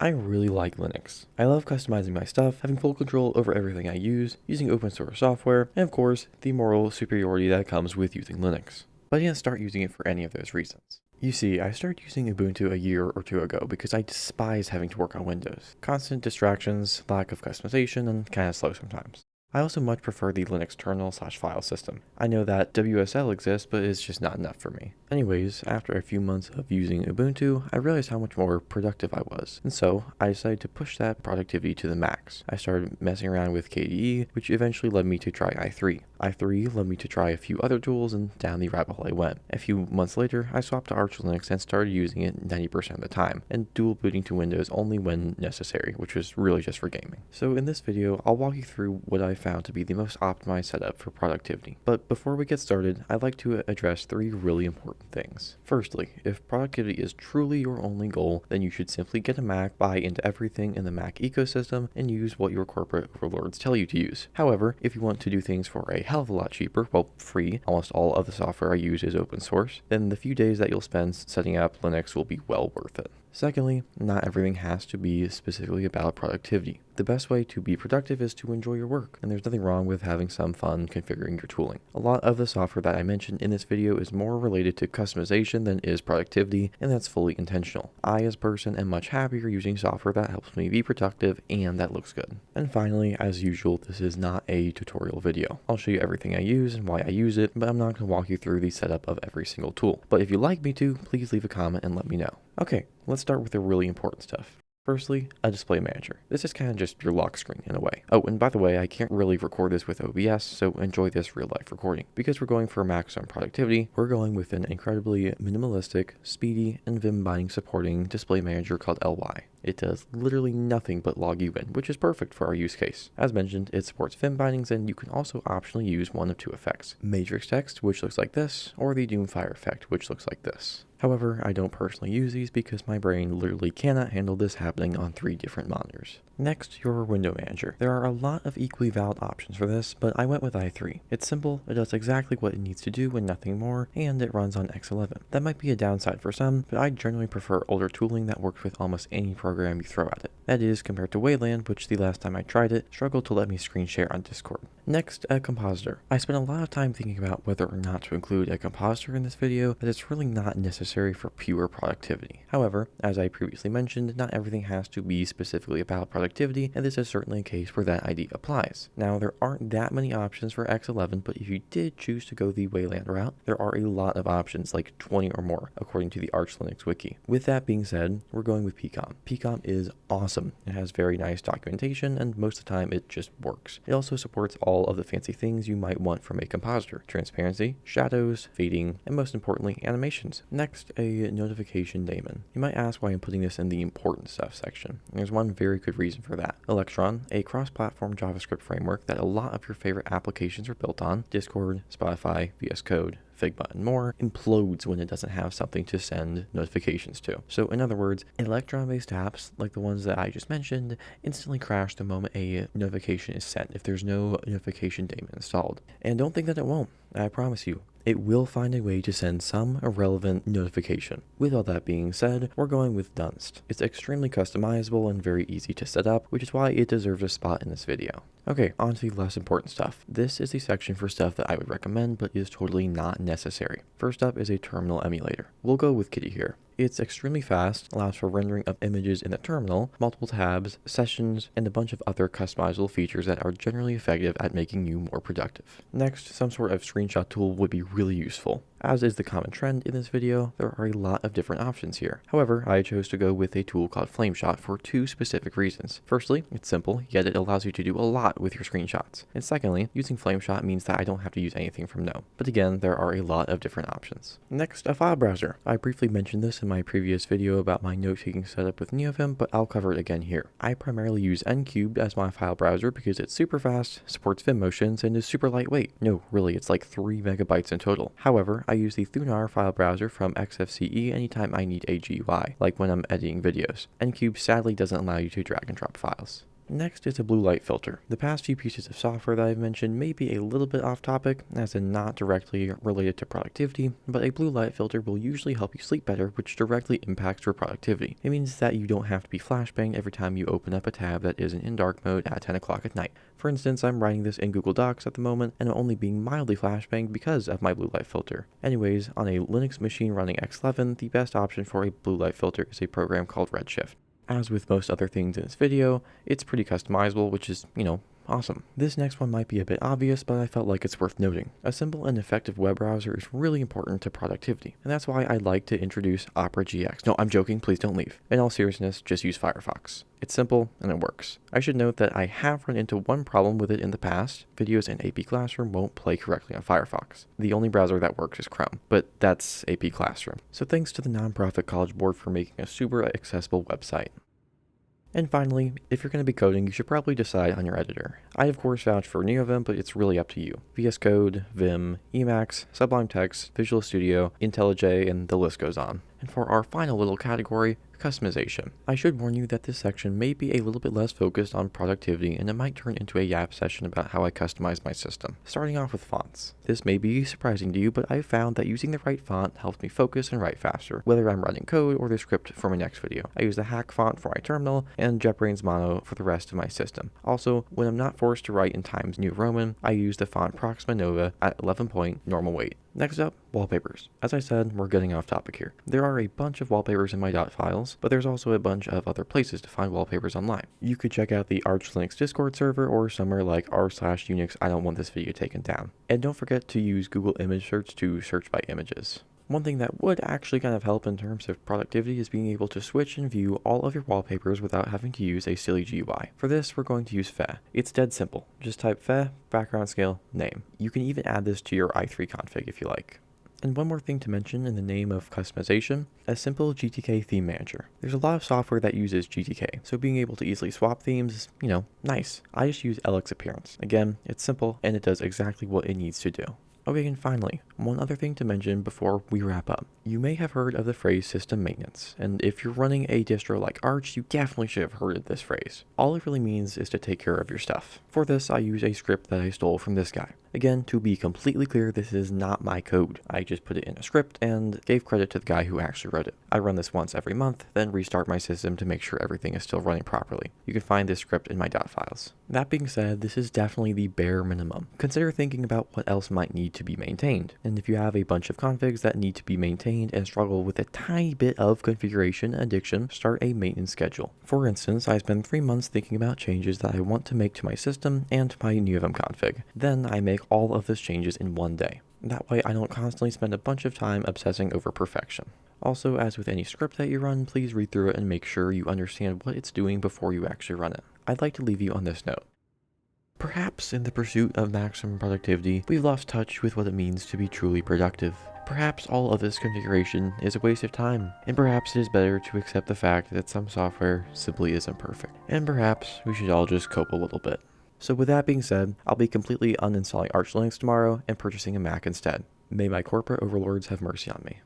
I really like Linux. I love customizing my stuff, having full control over everything I use, using open source software, and of course, the moral superiority that comes with using Linux. But I didn't start using it for any of those reasons. You see, I started using Ubuntu a year or two ago because I despise having to work on Windows. Constant distractions, lack of customization, and kinda slow sometimes. I also much prefer the Linux kernel/file system. I know that WSL exists, but it's just not enough for me. Anyways, after a few months of using Ubuntu, I realized how much more productive I was, and so I decided to push that productivity to the max. I started messing around with KDE, which eventually led me to try i3. i3 led me to try a few other tools, and down the rabbit hole I went. A few months later, I swapped to Arch Linux and started using it 90% of the time, and dual booting to Windows only when necessary, which was really just for gaming. So in this video, I'll walk you through what I found to be the most optimized setup for productivity. But before we get started, I'd like to address three really important things. Firstly, if productivity is truly your only goal, then you should simply get a Mac, buy into everything in the Mac ecosystem, and use what your corporate overlords tell you to use. However, if you want to do things for a hell of a lot cheaper, well, free, almost all of the software I use is open source, then the few days that you'll spend setting up Linux will be well worth it. Secondly, not everything has to be specifically about productivity. The best way to be productive is to enjoy your work, and there's nothing wrong with having some fun configuring your tooling. A lot of the software that I mentioned in this video is more related to customization than is productivity, and that's fully intentional. I, as a person, am much happier using software that helps me be productive and that looks good. And finally, as usual, this is not a tutorial video. I'll show you everything I use and why I use it, but I'm not going to walk you through the setup of every single tool. But if you'd like me to, please leave a comment and let me know. Okay, let's start with the really important stuff. Firstly, a display manager. This is kind of just your lock screen in a way. Oh, and by the way, I can't really record this with OBS, so enjoy this real life recording. Because we're going for maximum productivity, we're going with an incredibly minimalistic, speedy, and Vim binding supporting display manager called LY. It does literally nothing but log you in, which is perfect for our use case. As mentioned, it supports Vim bindings, and you can also optionally use one of two effects. Matrix text, which looks like this, or the Doomfire effect, which looks like this. However, I don't personally use these because my brain literally cannot handle this happening on 3 different monitors. Next, your window manager. There are a lot of equally valid options for this, but I went with i3. It's simple, it does exactly what it needs to do and nothing more, and it runs on X11. That might be a downside for some, but I generally prefer older tooling that works with almost any program you throw at it. That is, compared to Wayland, which the last time I tried it, struggled to let me screen share on Discord. Next, a compositor. I spent a lot of time thinking about whether or not to include a compositor in this video, but it's really not necessary for pure productivity. However, as I previously mentioned, not everything has to be specifically about productivity, and this is certainly a case where that idea applies. Now, there aren't that many options for X11, but if you did choose to go the Wayland route, there are a lot of options, like 20 or more, according to the Arch Linux wiki. With that being said, we're going with picom. Picom is awesome. It has very nice documentation, and most of the time it just works. It also supports all of the fancy things you might want from a compositor: transparency, shadows, fading, and most importantly, animations. Next, a notification daemon. You might ask why I'm putting this in the important stuff section. There's one very good reason for that. Electron, a cross-platform JavaScript framework that a lot of your favorite applications are built on, Discord, Spotify, VS Code, Figma, and more, implodes when it doesn't have something to send notifications to. So in other words, Electron-based apps, like the ones that I just mentioned, instantly crash the moment a notification is sent if there's no notification daemon installed. And don't think that it won't. I promise you, it will find a way to send some irrelevant notification. With all that being said, we're going with Dunst. It's extremely customizable and very easy to set up, which is why it deserves a spot in this video. Okay, on to the less important stuff. This is the section for stuff that I would recommend, but is totally not necessary. First up is a terminal emulator. We'll go with Kitty here. It's extremely fast, allows for rendering of images in the terminal, multiple tabs, sessions, and a bunch of other customizable features that are generally effective at making you more productive. Next, some sort of screenshot tool would be really useful. As is the common trend in this video, there are a lot of different options here. However, I chose to go with a tool called Flameshot for 2 specific reasons. Firstly, it's simple, yet it allows you to do a lot with your screenshots. And secondly, using Flameshot means that I don't have to use anything from GNOME. But again, there are a lot of different options. Next, a file browser. I briefly mentioned this in my previous video about my note-taking setup with NeoVim, but I'll cover it again here. I primarily use Ncubed as my file browser because it's super fast, supports Vim motions, and is super lightweight. No, really, it's like 3 megabytes in total. However, I use the Thunar file browser from XFCE anytime I need a GUI, like when I'm editing videos. Ncubed sadly doesn't allow you to drag and drop files. Next is a blue light filter. The past few pieces of software that I've mentioned may be a little bit off topic, as in not directly related to productivity, but a blue light filter will usually help you sleep better, which directly impacts your productivity. It means that you don't have to be flashbanged every time you open up a tab that isn't in dark mode at 10 o'clock at night. For instance, I'm writing this in Google Docs at the moment, and I'm only being mildly flashbanged because of my blue light filter. Anyways, on a Linux machine running X11, the best option for a blue light filter is a program called Redshift. As with most other things in this video, it's pretty customizable, which is, awesome. This next one might be a bit obvious, but I felt like it's worth noting. A simple and effective web browser is really important to productivity, and that's why I'd like to introduce Opera GX. No, I'm joking, please don't leave. In all seriousness, just use Firefox. It's simple, and it works. I should note that I have run into one problem with it in the past. Videos in AP Classroom won't play correctly on Firefox. The only browser that works is Chrome, but that's AP Classroom. So thanks to the nonprofit College Board for making a super accessible website. And finally, if you're going to be coding, you should probably decide on your editor. I of course vouch for NeoVim, but it's really up to you. VS Code, Vim, Emacs, Sublime Text, Visual Studio, IntelliJ, and the list goes on. And for our final little category, customization. I should warn you that this section may be a little bit less focused on productivity, and it might turn into a yap session about how I customize my system. Starting off with fonts. This may be surprising to you, but I found that using the right font helps me focus and write faster, whether I'm writing code or the script for my next video. I use the hack font for my terminal and JetBrains Mono for the rest of my system. Also, when I'm not forced to write in Times New Roman, I use the font Proxima Nova at 11 point normal weight. Next up, wallpapers. As I said, we're getting off topic here. There are a bunch of wallpapers in my dot files, but there's also a bunch of other places to find wallpapers online. You could check out the Arch Linux Discord server or somewhere like r/Unix I don't want this video taken down. And don't forget to use Google Image Search to search by images. One thing that would actually kind of help in terms of productivity is being able to switch and view all of your wallpapers without having to use a silly GUI. For this, we're going to use Fe. It's dead simple. Just type Fe, background scale, name. You can even add this to your i3 config if you like. And one more thing to mention in the name of customization, a simple GTK theme manager. There's a lot of software that uses GTK, so being able to easily swap themes is, nice. I just use lxappearance. Again, it's simple and it does exactly what it needs to do. Okay, and finally, one other thing to mention before we wrap up. You may have heard of the phrase system maintenance, and if you're running a distro like Arch, you definitely should have heard of this phrase. All it really means is to take care of your stuff. For this, I use a script that I stole from this guy. Again, to be completely clear, this is not my code. I just put it in a script and gave credit to the guy who actually wrote it. I run this once every month, then restart my system to make sure everything is still running properly. You can find this script in my dot files. That being said, this is definitely the bare minimum. Consider thinking about what else might need to be maintained. And if you have a bunch of configs that need to be maintained and struggle with a tiny bit of configuration addiction, start a maintenance schedule. For instance, I spend 3 months thinking about changes that I want to make to my system and to my NeoVim config. Then I make all of those changes in one day. That way I don't constantly spend a bunch of time obsessing over perfection. Also, as with any script that you run, please read through it and make sure you understand what it's doing before you actually run it. I'd like to leave you on this note. Perhaps in the pursuit of maximum productivity, we've lost touch with what it means to be truly productive. Perhaps all of this configuration is a waste of time, and perhaps it is better to accept the fact that some software simply isn't perfect. And perhaps we should all just cope a little bit. So with that being said, I'll be completely uninstalling Arch Linux tomorrow and purchasing a Mac instead. May my corporate overlords have mercy on me.